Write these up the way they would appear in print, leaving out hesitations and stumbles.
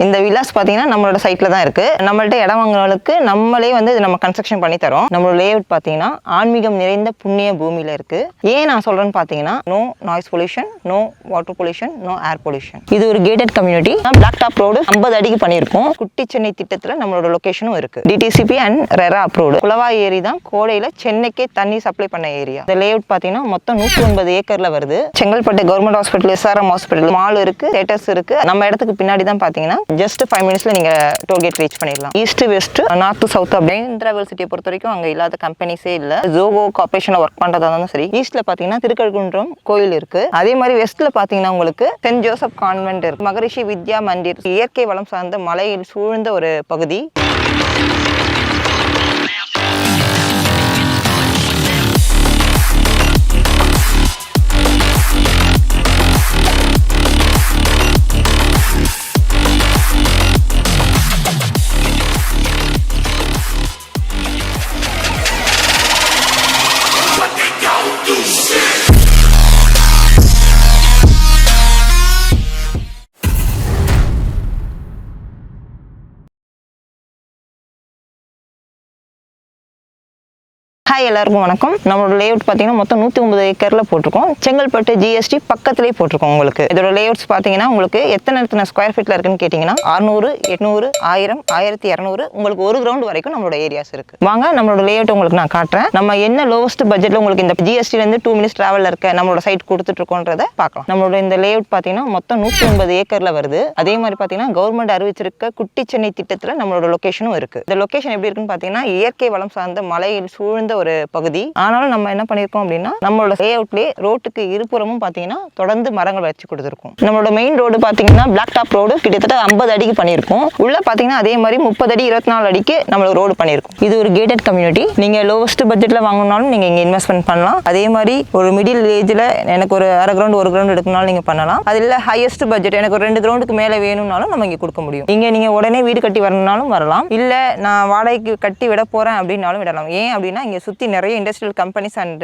இந்த வில்லாஸ் பார்த்தீங்கன்னா நம்மளோட சைட்டில் தான் இருக்குது. நம்மள்ட்ட இடம் வாங்குறவங்களுக்கு நம்மளே வந்து இது நம்ம கன்ஸ்ட்ரக்ஷன் பண்ணி தரோம். நம்மளோட லேஅவுட் பார்த்தீங்கன்னா ஆன்மீகம் நிறைந்த புண்ணிய பூமியில் இருக்குது. ஏன் நான் சொல்கிறேன்னு பார்த்தீங்கன்னா no noise pollution, no water pollution, no air pollution. இது ஒரு gated community. Block top road 50 அடிக்கு பண்ணியிருக்கோம். குட்டி சென்னை திட்டத்தில் நம்மளோட லொகேஷனும் இருக்குது. DTCP and RERA approved. Kulavai ஏரி தான் கோடையில் சென்னைக்கே தண்ணி சப்ளை பண்ண ஏரியா. இந்த லேஅவுட் பார்த்தீங்கன்னா மொத்தம் 109 ஏக்கரில் வருது. Chengalpattu government hospital, SRM hospital, mall இருக்குது, தேட்டர்ஸ் இருக்குது. நம்ம இடத்துக்கு பின்னாடி தான் பார்த்தீங்கன்னா ஜஸ்ட் 5 மினிட்ஸ்ல நீங்க டோல்கேட் ரீச் பண்ணிடலாம். East west north south Mahindra சிட்டியை பொறுத்த வரைக்கும் அங்க இல்லாத கம்பெனிஸே இல்ல. ஜோகோ கார்பரேஷன்ல ஒர்க் பண்றதா இருந்தாலும் சரி. ஈஸ்ட்ல பாத்தீங்கன்னா திருக்கழுக்குன்றம் கோயில் இருக்கு. அதே மாதிரி வெஸ்ட்ல பாத்தீங்கன்னா உங்களுக்கு சென்ட் ஜோசப் கான்வென்ட் இருக்கு. மகரிஷி வித்யா மந்திர், இயற்கை வளம் சார்ந்த மலையில் சூழ்ந்த ஒரு பகுதி. ஹாய், எல்லாருக்கும் வணக்கம். நம்மளோட லேஅவுட் பார்த்தீங்கன்னா மொத்தம் 109 ஏக்கரில் போட்டிருக்கோம். செங்கல்பட்டு ஜிஎஸ்டி பக்கத்துலேயே போட்டிருக்கோம். உங்களுக்கு இதோட லேஅவுட்ஸ் பார்த்தீங்கன்னா உங்களுக்கு எத்தனை ஸ்கொயர் ஃபீட்டில் இருக்குன்னு கேட்டிங்கன்னா 600, 800, 1000, 1200 உங்களுக்கு ஒரு கிரவுண்ட் வரைக்கும் நம்மளோட ஏரியாஸ் இருக்குது. வாங்க நம்மளோட லேஅவுட் உங்களுக்கு நான் காட்டுறேன். நம்ம என்ன லோவஸ்ட் பட்ஜெட்டில் உங்களுக்கு இந்த ஜிஎஸ்டிலேருந்து 2 மினிட்ஸ் ட்ராவலில் இருக்க நம்மளோட சைட் கொடுத்துட்ருக்கோன்றதை பார்க்கலாம். நம்மளோட இந்த லேஅவுட் பார்த்தீங்கன்னா மொத்தம் 109 ஏக்கரில் வருது. அதே மாதிரி பார்த்தீங்கன்னா கவர்மெண்ட் அறிவிச்சிருக்க குட்டி சென்னை திட்டத்தில் நம்மளோட லொகேஷனும் இருக்குது. இந்த லொகேஷன் எப்படி இருக்குன்னு பார்த்தீங்கன்னா இயற்கை வளம் சார்ந்த மலையில் சூழ்ந்த ஒரு பகுதி. ஆனாலும் நம்ம என்ன பண்ணிருக்கோம் அப்படின்னா நம்மளோட லேஅவுட்லயே ரோட்டுக்கு இருபுறமும் பாத்தீங்கன்னா தொடர்ந்து மரங்கள் வச்சு கொடுத்துருக்கோம். நம்மளோட மெயின் ரோடு பாத்தீங்கன்னா பிளாக் டாப் ரோடு கிட்டத்தட்ட 50 அடிக்கு பண்ணிருக்கோம். உள்ள பாத்தீங்கன்னா அதே மாதிரி 30 அடி 24 அடிக்கு நம்ம ரோடு பண்ணிருக்கோம். இது ஒரு கேட்டட் கம்யூனிட்டி. நீங்க லோவஸ்ட் பட்ஜெட்ல வாங்கணும்னாலும் நீங்க இங்க இன்வெஸ்ட்மெண்ட் பண்ணலாம். அதே மாதிரி ஒரு மிடில் ஏஜ்ல எனக்கு ஒரு அரை கிரவுண்ட் ஒரு கிரவுண்ட் எடுக்கனாலும் நீங்க பண்ணலாம். அது இல்ல ஹையஸ்ட் பட்ஜெட் எனக்கு ஒரு 2 கிரவுண்டுக்கு மேல வேணும்னாலும் நம்ம இங்க கொடுக்க முடியும். நீங்க உடனே வீடு கட்டி வரணும்னாலும் வரலாம். இல்ல நான் வாடகைக்கு கட்டி விட போறேன் அப்படின்னாலும் விடலாம். ஏன் அப்படின்னா இங்க சுத்தி நிறைய industrial companies and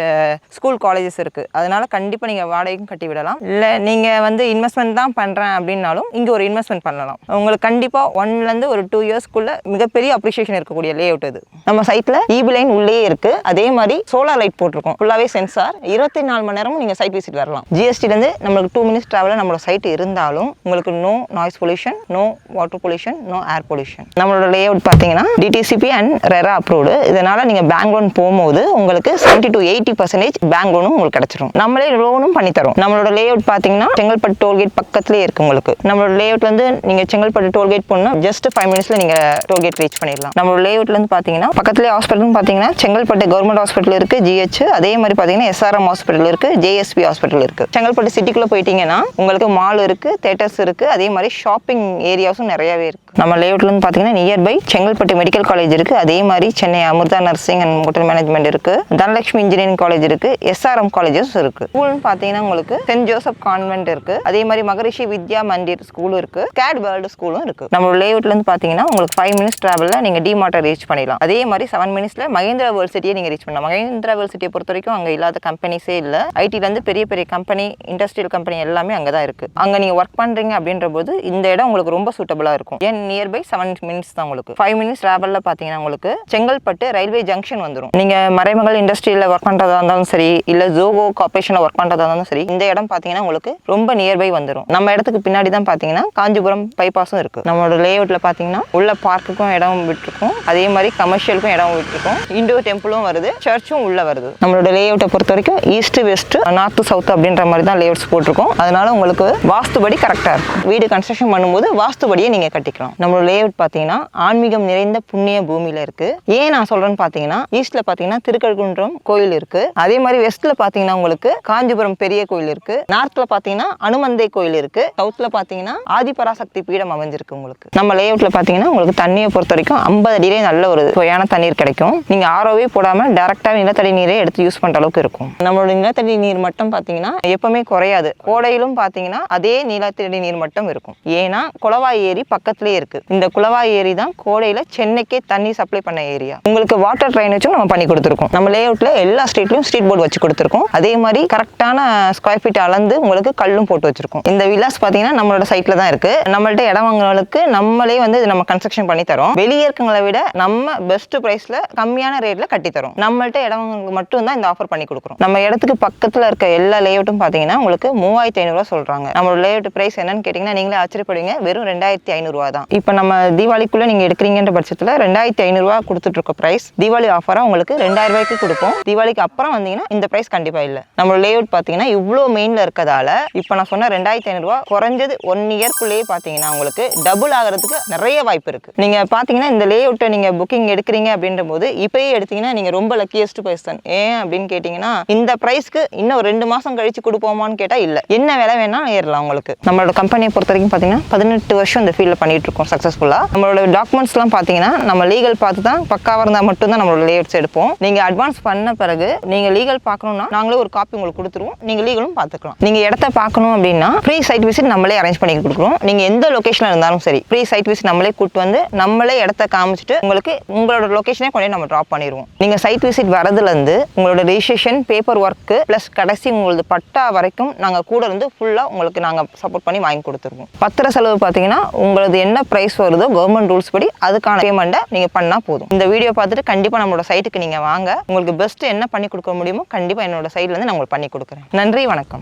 school colleges இருக்கு. அதனால கண்டிப்பா நீங்க வாடகைக்கும் கட்டி விடலாம். இல்ல நீங்க வந்து இன்வெஸ்ட்மெண்ட் தான் பண்றேன் அப்படின்னாலும் இங்க ஒரு இன்வெஸ்ட்மெண்ட் பண்ணலாம். உங்களுக்கு கண்டிப்பா 1ல இருந்து ஒரு 2 இயர்ஸ்க்குள்ள மிகப்பெரிய அப்ரிசியேஷன் இருக்கக்கூடிய லேஅவுட் இது. நம்ம சைட்ல ஈபி லைன் உள்ளே இருக்கு. அதே மாதிரி சோலார் லைட் போட்டிருக்கோம். ஃபுல்லாவே சென்சார். 24 மணி நேரமும் நீங்க சைட் விசிட் வரலாம். ஜிஎஸ்டில இருந்து நம்மளுக்கு 2 மினிட்ஸ் டிராவல்ல நம்மளோட சைட் இருந்தாலும் உங்களுக்கு no noise pollution, no water pollution, no air pollution. நம்மளோட லேஅவுட் பாத்தீங்கன்னா டிடிசிபி அண்ட் ரெரா அப்ரூவ்டு. இதனால நீங்க பேங்க் லோன் போகும்போது உங்களுக்கு 70 to 80% பேங்க் லோனும் உங்களுக்கு கிடைச்சிரும். நம்மளே லோனும் பண்ணி தரோம். நம்மளோட லேஅவுட் பாத்தீங்கன்னா செங்கல்பட்டு டோல்கேட் பக்கத்துலயே இருக்கு. உங்களுக்கு நம்மளோட லேஅவுட்ல இருந்து நீங்க செங்கல்பட்டு டோல்கேட் போனா ஜஸ்ட் 5 மினிட்ஸ்ல நீங்க டோல்கேட் ரீச் பண்ணிடலாம். நம்மளோட லேஅவுட்ல இருந்து பாத்தீங்கன்னா பக்கத்துலயே ஹாஸ்பிட்டல் பாத்தீங்கன்னா செங்கல்பட்டு கவர்மெண்ட் ஹாஸ்பிட்டல் இருக்கு, ஜிஹெச். அதே மாதிரி பாத்தீங்கன்னா எஸ்ஆர்எம் ஹாஸ்பிட்டல் இருக்கு, ஜேஎஸ்பி ஹாஸ்பிட்டல் இருக்கு. செங்கல்பட்டு சிட்டிக்குள்ள போயிட்டீங்கன்னா உங்களுக்கு மால் இருக்கு, தேட்டர்ஸ் இருக்கு. அதே மாதிரி ஷாப்பிங் ஏரியாஸும் நிறையவே இருக்கு. நம்ம லேஅவுட்ல இருந்து பாத்தீங்கன்னா நியர்பை செங்கல்பட்டு மெடிக்கல் காலேஜ் இருக்கு. அதே மாதிரி Chennai Amrita nursing and hotel management இருக்கு, தனலட்சுமி இன்ஜினியரிங் காலேஜ் இருக்கு, எஸ்ஆர்எம் காலேஜஸ் இருக்கு. ஸ்கூல்னு பாத்தீங்கன்னா உங்களுக்கு சென்ட் ஜோசப் கான்வென்ட் இருக்கு. அதே மாதிரி மகரிஷி வித்யா மந்திர் ஸ்கூலும் இருக்கு, கேட் வேர்ல்டு ஸ்கூலும் இருக்கு. நம்மளோட லேஅவுட்ல இருந்து பாத்தீங்கன்னா உங்களுக்கு 5 மினிட்ஸ் டிராவல்ல நீங்க டிமார்ட்டை ரீச் பண்ணிடலாம். அதே மாதிரி 7 மினிட்ஸ்ல மஹிந்திரா வேர்ல்ட் சிட்டியை நீங்க ரீச் பண்ணலாம். மஹிந்திரா வேர்ல்ட் சிட்டியை பொறுத்த வரைக்கும் அங்க இல்லாத கம்பெனிஸே இல்ல. ஐடில இருந்து பெரிய பெரிய கம்பெனி, இண்டஸ்ட்ரியல் கம்பெனி எல்லாமே அங்கதான் இருக்கு. அங்க நீங்க ஒர்க் பண்றீங்க அப்படின்ற போது இந்த இடம் உங்களுக்கு ரொம்ப சூட்டபிளா இருக்கும். ஏன் நியர்பை 7 மினிட்ஸ் தான். உங்களுக்கு 5 மினிட்ஸ் டிராவல்ல பாத்தீங்கன்னா உங்களுக்கு செங்கல்பட்டு ரயில்வே ஜங்ஷன் வந்துடும். நீங்க மறைமகள் இண்டஸ்ட்ரியில ஒர்க் பண்றதா இருந்தாலும் சரி, இல்ல ஜோகோ கார்பரேஷன்ல ஒர்க் பண்றதா இருந்தாலும் சரி, இந்த இடம் பாத்தீங்கன்னா உங்களுக்கு ரொம்ப நியர்பை வந்துடும். நம்ம இடத்துக்கு பின்னாடி தான் பாத்தீங்கன்னா காஞ்சிபுரம் பைபாஸும் இருக்கு. நம்மளோட லேஅவுட்ல பாத்தீங்கன்னா உள்ள பார்க்குக்கும் இடம் விட்டுருக்கும். அதே மாதிரி கமர்ஷியலுக்கும் இடம் விட்டுருக்கும். இண்டோர் டெம்பிளும் வருது, சர்ச்சும் உள்ள வருது. நம்மளோட லேஅவுட்டை பொறுத்த வரைக்கும் ஈஸ்ட் வெஸ்ட் நார்த் சவுத் அப்படின்ற மாதிரி தான் லேஅவுட்ஸ் போட்டிருக்கோம். அதனால உங்களுக்கு வாஸ்துபடி கரெக்டா இருக்கும். வீடு கன்ஸ்ட்ரக்ஷன் பண்ணும்போது வாஸ்துபடியே நீங்க கட்டிக்கலாம். நம்மளோட லேஅவுட் பாத்தீங்கன்னா ஆன்மீகம் நிறைந்த புண்ணிய பூமியில இருக்கு. ஏன் நான் சொல்றேன்னு பாத்தீங்கன்னா ஈஸ்ட்ல பாத்தீங்கன்னா திருக்கழுக்குன்றம் கோயில் இருக்கு. அதே மாதிரி வெஸ்ட்ல பாத்தீங்கன்னா உங்களுக்கு காஞ்சிபுரம் பெரிய கோயில் இருக்கு. நார்த்ல பாத்தீங்கன்னா அனுமந்தை கோயில் இருக்கு. சவுத்ல பாத்தீங்கன்னா ஆதிபராசக்தி பீடம் அமைஞ்சிருக்கு. உங்களுக்கு நம்ம லேஅவுட்ல பாத்தீங்கன்னா உங்களுக்கு தண்ணியை பொறுத்த வரைக்கும் 50 அடியிலே நல்ல ஒரு சுவையான தண்ணீர் கிடைக்கும். நீங்க ஆரோவே போடாம டைரக்டா நிலத்தடி நீரை எடுத்து யூஸ் பண்ற அளவுக்கு இருக்கும். நம்மளோட நிலத்தடி நீர் மட்டும் பாத்தீங்கன்னா எப்பவுமே குறையாது. கோடையிலும் பாத்தீங்கன்னா அதே நிலத்தடி நீர் மட்டும் இருக்கும். ஏன்னா குளவாய் ஏரி பக்கத்திலே இருக்கு. இந்த குளவாய் ஏரி தான் கோடையில சென்னைக்கே தண்ணி சப்ளை பண்ண ஏரியா. உங்களுக்கு வாட்டர் ட்ரைனேஜும் நம்ம பண்ணி கொடுத்துருக்கோம். நம்ம லேஅவுட்ல எல்லா ஸ்ட்ரீட்லயும் ஸ்ட்ரீட் போர்டு வச்சு கொடுத்துருக்கோம். அதே மாதிரி கரெக்டான ஸ்கொயர் ஃபீட் அளந்து உங்களுக்கு கல்லும் போட்டு வச்சிருக்கோம். இந்த வில்லாஸ் பாத்தீங்கன்னா நம்மளோட சைட்ல தான் இருக்கு. நம்மள்ட்ட இடம் வாங்குறவங்களுக்கு நம்மளே வந்து நம்ம கன்ஸ்ட்ரக்ஷன் பண்ணி தரோம். வெளியே இருக்கவங்களை விட நம்ம பெஸ்ட் பிரைஸ்ல கம்மியான ரேட்ல கட்டி தரோம். நம்மள்ட்ட இடம் வாங்குறவங்களுக்கு மட்டும் தான் இந்த ஆஃபர் பண்ணி கொடுக்குறோம். நம்ம இடத்துக்கு பக்கத்துல இருக்க எல்லா லேஅவுட்டும் பாத்தீங்கன்னா உங்களுக்கு 3500 சொல்றாங்க. நம்மளோட லேஅவுட் பிரைஸ் என்னன்னு கேட்டீங்கன்னா நீங்களே ஆச்சரியப்படுவீங்க. வெறும் 2500 தான். இப்போ நம்ம தீபாவளிக்குள்ள நீங்க எடுக்கிறீங்கன்ற பட்சத்துல 2500 கொடுத்துட்டு இருக்க பிரைஸ் தீபாவளி ஆஃபரா உங்களுக்கு 2000 ரூபாய்க்கு கொடுப்போம். தீபாவளிக்கு அப்புறம் வந்தீங்கன்னா இந்த பிரைஸ் கண்டிப்பா இல்ல. நம்ம லேஅவுட் பாத்தீங்கன்னா இவ்வளோ மெயின்ல இருக்கதால இப்போ நான் சொன்ன 2500 குறைஞ்சது 1 இயர்க்குள்ளேயே பாத்தீங்கன்னா உங்களுக்கு டபுள் ஆகிறதுக்கு நிறைய வாய்ப்பு இருக்கு. நீங்க பாத்தீங்கன்னா இந்த லேஅவுட்டை நீங்க புக்கிங் எடுக்கிறீங்க அப்படின்ற போது இப்பயே எடுத்தீங்கன்னா நீங்க ரொம்ப லக்கியஸ்ட் பர்சன். ஏன் அப்படின்னு கேட்டீங்கன்னா இந்த பிரைஸ்க்கு இன்னும் 2 மாசம் கழிச்சு கொடுப்போமான்னு கேட்டா இல்ல. என்ன விலை வேணா ஏறலாம் உங்களுக்கு. நம்மளோட கம்பெனியை பொறுத்த வரைக்கும் பாத்தீங்கன்னா 18 வருஷம் இந்த ஃபீல்ட்ல பண்ணிட்டு இருக்கோம் சக்சஸ்ஃபுல்லா. நம்மளோட டாக்குமெண்ட்ஸ் எல்லாம் பாத்தீங்கன்னா நம்ம லீகல் பார்த்து தான் பக்காவா இருந்தா மட்டும் தான் நம்மளோட லேஅவுட்ஸ் எடுப்போம். நீங்க அட்வான்ஸ் பண்ண பிறகு நீங்க லீகல் பார்க்கணும்னா நாங்களே ஒரு காப்பி உங்களுக்கு கொடுத்துருவோம். நீங்க லீகலும் பார்த்துக்கலாம். நீங்க இடத்த பார்க்கணும் அப்படின்னா ஃப்ரீ சைட் விசிட் நம்மளே அரேஞ்ச் பண்ணி கொடுக்குறோம். நீங்க எந்த லொகேஷன்ல இருந்தாலும் சரி ஃப்ரீ சைட் விசிட் நம்மளே கூட்டு வந்து நம்மளே இடத்த காமிச்சிட்டு உங்களுக்கு உங்களோட லொகேஷனே கொண்டு நம்ம டிராப் பண்ணிடுவோம். நீங்க சைட் விசிட் வரதுல இருந்து உங்களோட ரெஜிஸ்ட்ரேஷன் பேப்பர் ஒர்க் பிளஸ் கடைசி உங்களது பட்டா வரைக்கும் நாங்க கூட இருந்து ஃபுல்லா உங்களுக்கு நாங்க சப்போர்ட் பண்ணி வாங்கி கொடுத்துருவோம். பத்திர செலவு பாத்தீங்கன்னா உங்களது என்ன பிரைஸ் வருதோ கவர்மெண்ட் ரூல்ஸ் படி அதுக்கான பேமெண்ட்டை நீங்க பண்ணா போதும். இந்த வீடியோ பார்த்துட்டு கண்டிப்பா நம்மளோட சைட்டுக்கு நீங்க வாங்க. உங்களுக்கு பெஸ்ட் என்ன பண்ணி கொடுக்க முடியுமோ கண்டிப்பா என்னோட சைட்ல இருந்து நான் உங்களுக்கு பண்ணி கொடுக்குறேன். நன்றி, வணக்கம்.